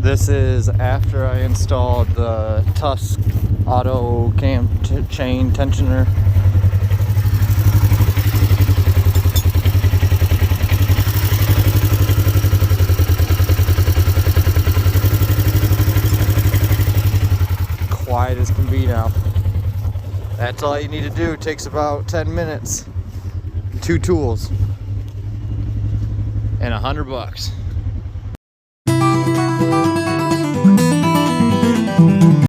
This is after I installed the Tusk auto cam chain tensioner. Quiet as can be now. That's all you need to do. It takes about 10 minutes. 2 tools. And $100.